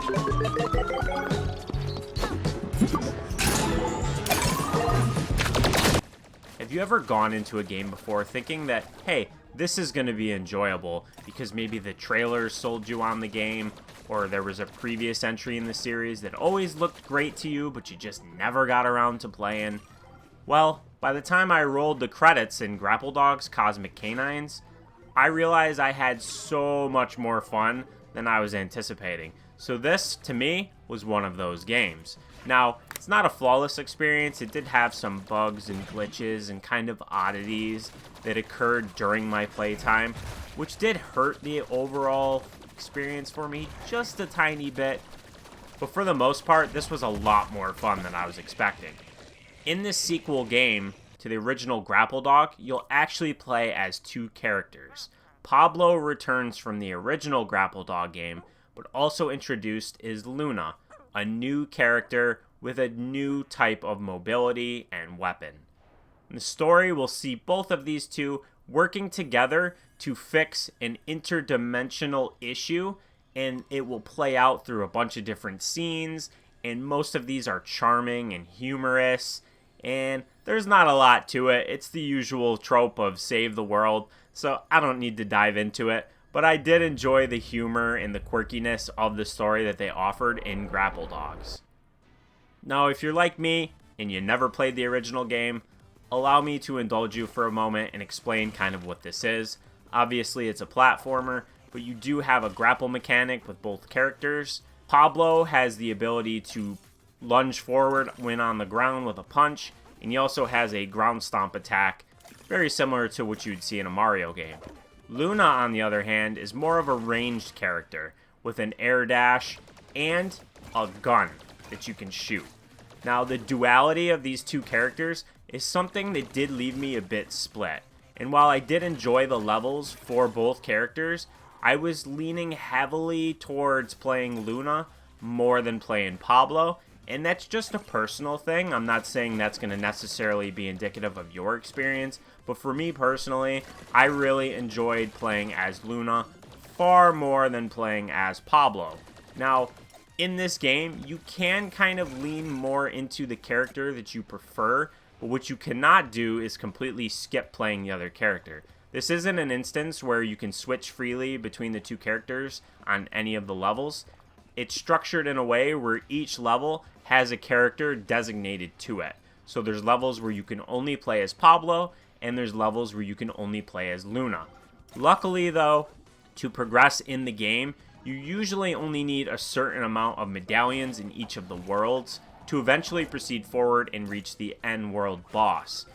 Have you ever gone into a game before thinking that, hey, this is going to be enjoyable because maybe the trailers sold you on the game, or there was a previous entry in the series that always looked great to you but you just never got around to playing? Well, by the time I rolled the credits in Grapple Dogs Cosmic Canines, I realized I had so much more fun than I was anticipating. So this, to me, was one of those games. Now, it's not a flawless experience. It did have some bugs and glitches and kind of oddities that occurred during my playtime, which did hurt the overall experience for me just a tiny bit. But for the most part, this was a lot more fun than I was expecting. In this sequel game to the original Grapple Dog, you'll actually play as two characters. Pablo returns from the original Grapple Dog game, but also introduced is Luna, a new character with a new type of mobility and weapon. In the story, we'll see both of these two working together to fix an interdimensional issue, and it will play out through a bunch of different scenes, and most of these are charming and humorous, and there's not a lot to it. It's the usual trope of save the world, so I don't need to dive into it, but I did enjoy the humor and the quirkiness of the story that they offered in Grapple Dogs. Now, if you're like me and you never played the original game, allow me to indulge you for a moment and explain kind of what this is. Obviously, it's a platformer, but you do have a grapple mechanic with both characters. Pablo has the ability to lunge forward when on the ground with a punch, and he also has a ground stomp attack, very similar to what you'd see in a Mario game. Luna, on the other hand, is more of a ranged character with an air dash and a gun that you can shoot. Now, the duality of these two characters is something that did leave me a bit split. And while I did enjoy the levels for both characters, I was leaning heavily towards playing Luna more than playing Pablo. And that's just a personal thing. I'm not saying that's going to necessarily be indicative of your experience. But for me personally, I really enjoyed playing as Luna far more than playing as Pablo. Now, in this game, you can kind of lean more into the character that you prefer, but what you cannot do is completely skip playing the other character. This isn't an instance where you can switch freely between the two characters on any of the levels. It's structured in a way where each level has a character designated to it. So there's levels where you can only play as Pablo, and there's levels where you can only play as Luna. Luckily, though, to progress in the game, you usually only need a certain amount of medallions in each of the worlds to eventually proceed forward and reach the end world boss.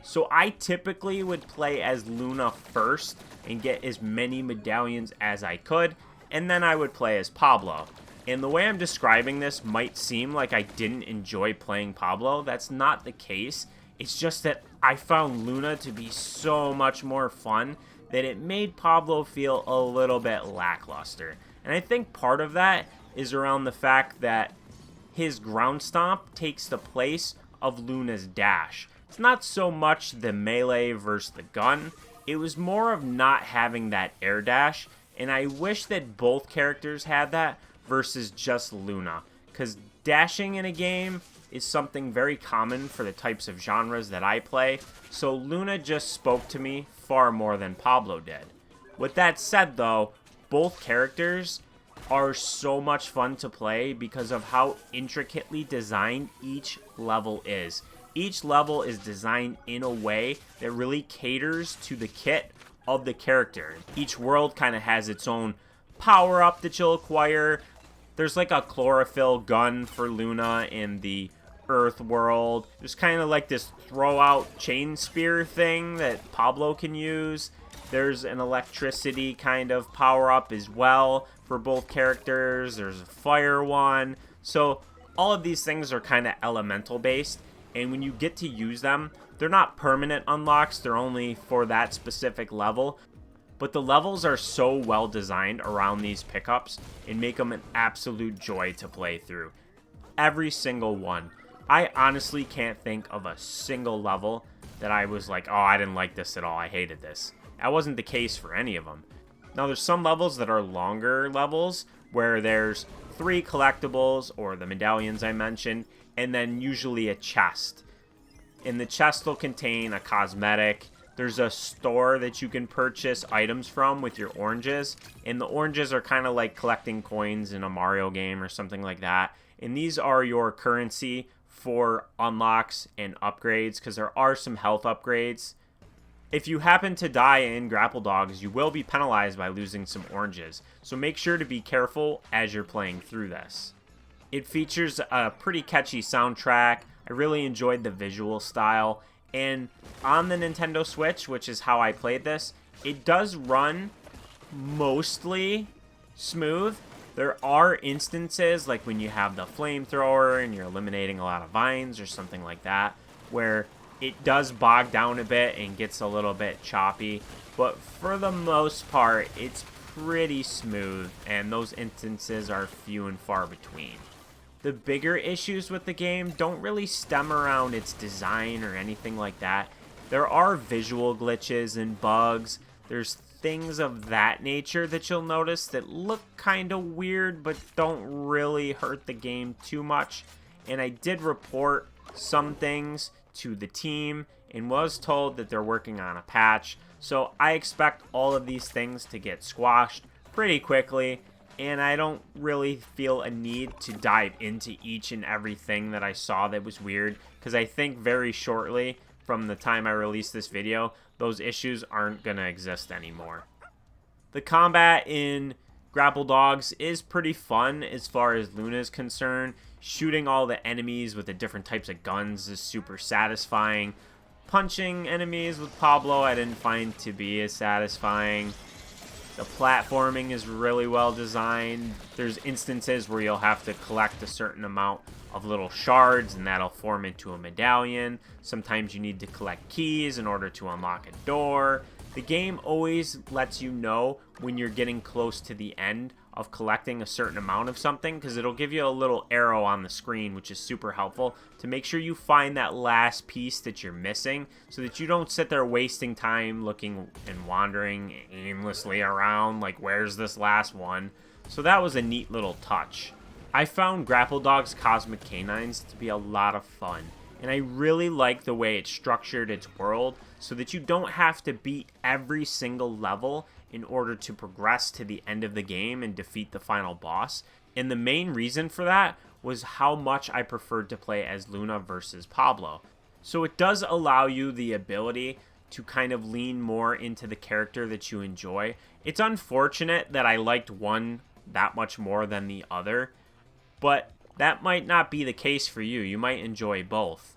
So I typically would play as Luna first and get as many medallions as I could, and then I would play as Pablo. And the way I'm describing this might seem like I didn't enjoy playing Pablo. That's not the case. It's just that I found Luna to be so much more fun that it made Pablo feel a little bit lackluster. And I think part of that is around the fact that his ground stomp takes the place of Luna's dash. It's not so much the melee versus the gun. It was more of not having that air dash. And I wish that both characters had that versus just Luna. Because dashing in a game is something very common for the types of genres that I play. So Luna just spoke to me far more than Pablo did. With that said though, both characters are so much fun to play because of how intricately designed each level is. Each level is designed in a way that really caters to the kit of the character. Each world kind of has its own power-up that you'll acquire. There's like a chlorophyll gun for Luna in the Earth world. There's kind of like this throw-out chain spear thing that Pablo can use. There's an electricity kind of power-up as well for both characters. There's a fire one. So all of these things are kind of elemental based, and when you get to use them, they're not permanent unlocks. They're only for that specific level. But the levels are so well designed around these pickups and make them an absolute joy to play through. Every single one. I honestly can't think of a single level that I was like, oh, I didn't like this at all. I hated this. That wasn't the case for any of them. Now, there's some levels that are longer levels where there's 3 collectibles, or the medallions I mentioned, and then usually a chest. And the chest will contain a cosmetic. There's a store that you can purchase items from with your oranges, and the oranges are kind of like collecting coins in a Mario game or something like that. And these are your currency for unlocks and upgrades, because there are some health upgrades. If you happen to die in Grapple Dogs, you will be penalized by losing some oranges, so make sure to be careful as you're playing through this. It features a pretty catchy soundtrack. I really enjoyed the visual style, and on the Nintendo Switch, which is how I played this, it does run mostly smooth. There are instances, like when you have the flamethrower and you're eliminating a lot of vines or something like that, where it does bog down a bit and gets a little bit choppy, but for the most part, it's pretty smooth, and those instances are few and far between. The bigger issues with the game don't really stem around its design or anything like that. There are visual glitches and bugs. There's things of that nature that you'll notice that look kind of weird, but don't really hurt the game too much. And I did report some things to the team and was told that they're working on a patch, so I expect all of these things to get squashed pretty quickly, and I don't really feel a need to dive into each and everything that I saw that was weird, because I think very shortly from the time I release this video, those issues aren't going to exist anymore. The combat in Grapple Dogs is pretty fun as far as Luna is concerned. Shooting all the enemies with the different types of guns is super satisfying. Punching enemies with Pablo I didn't find to be as satisfying. The platforming is really well designed. There's instances where you'll have to collect a certain amount of little shards, and that'll form into a medallion. Sometimes you need to collect keys in order to unlock a door. The game always lets you know when you're getting close to the end of collecting a certain amount of something, because it'll give you a little arrow on the screen, which is super helpful to make sure you find that last piece that you're missing, so that you don't sit there wasting time looking and wandering aimlessly around like, where's this last one? So that was a neat little touch. I found Grapple Dogs Cosmic Canines to be a lot of fun, and I really like the way it structured its world so that you don't have to beat every single level in order to progress to the end of the game and defeat the final boss. And the main reason for that was how much I preferred to play as Luna versus Pablo. So it does allow you the ability to kind of lean more into the character that you enjoy. It's unfortunate that I liked one that much more than the other, but that might not be the case for you. You might enjoy both.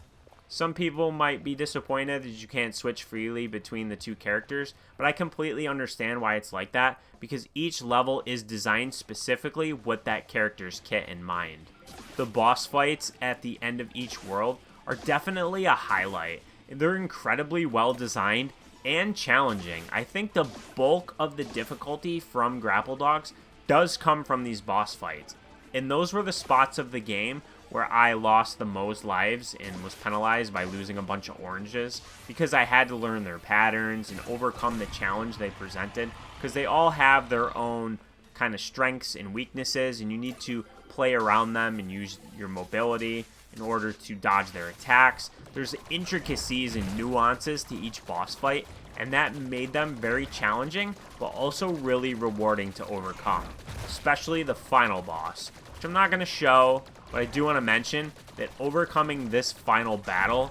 Some people might be disappointed that you can't switch freely between the two characters, but I completely understand why it's like that, because each level is designed specifically with that character's kit in mind. The boss fights at the end of each world are definitely a highlight. They're incredibly well designed and challenging. I think the bulk of the difficulty from Grapple Dogs does come from these boss fights, and those were the spots of the game where I lost the most lives and was penalized by losing a bunch of oranges, because I had to learn their patterns and overcome the challenge they presented, because they all have their own kind of strengths and weaknesses, and you need to play around them and use your mobility in order to dodge their attacks. There's intricacies and nuances to each boss fight, and that made them very challenging, but also really rewarding to overcome, especially the final boss, which I'm not going to show, but I do want to mention that overcoming this final battle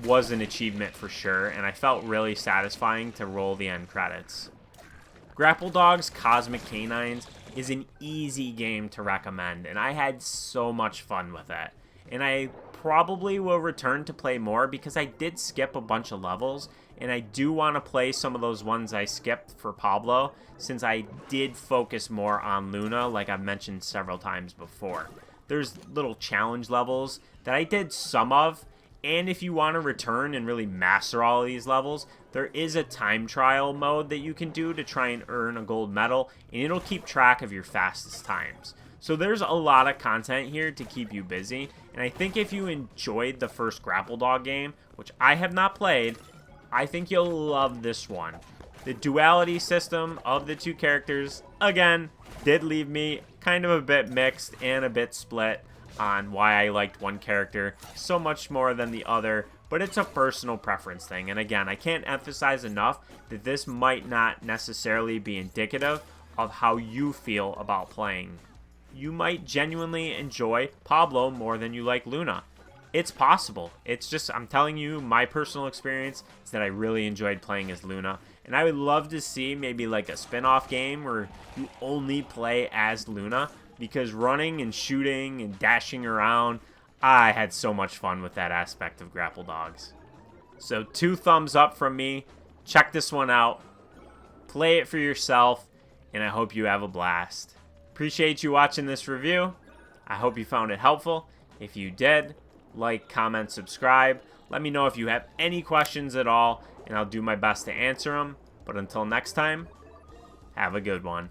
was an achievement for sure, and I felt really satisfying to roll the end credits. Grapple Dogs Cosmic Canines is an easy game to recommend, and I had so much fun with it. And I probably will return to play more, because I did skip a bunch of levels, and I do want to play some of those ones I skipped for Pablo, since I did focus more on Luna, like I've mentioned several times before. There's little challenge levels that I did some of, and if you want to return and really master all of these levels, there is a time trial mode that you can do to try and earn a gold medal, and it'll keep track of your fastest times. So there's a lot of content here to keep you busy, and I think if you enjoyed the first Grapple Dog game, which I have not played, I think you'll love this one. The duality system of the two characters, again, did leave me kind of a bit mixed and a bit split on why I liked one character so much more than the other, but it's a personal preference thing. And again, I can't emphasize enough that this might not necessarily be indicative of how you feel about playing. You might genuinely enjoy Pablo more than you like Luna. It's possible. It's just, I'm telling you, my personal experience is that I really enjoyed playing as Luna. And I would love to see maybe like a spin-off game where you only play as Luna, because running and shooting and dashing around, I had so much fun with that aspect of Grapple Dogs. So 2 thumbs up from me. Check this one out. Play it for yourself, and I hope you have a blast. Appreciate you watching this review. I hope you found it helpful. If you did, like, comment, subscribe. Let me know if you have any questions at all, and I'll do my best to answer them. But until next time, have a good one.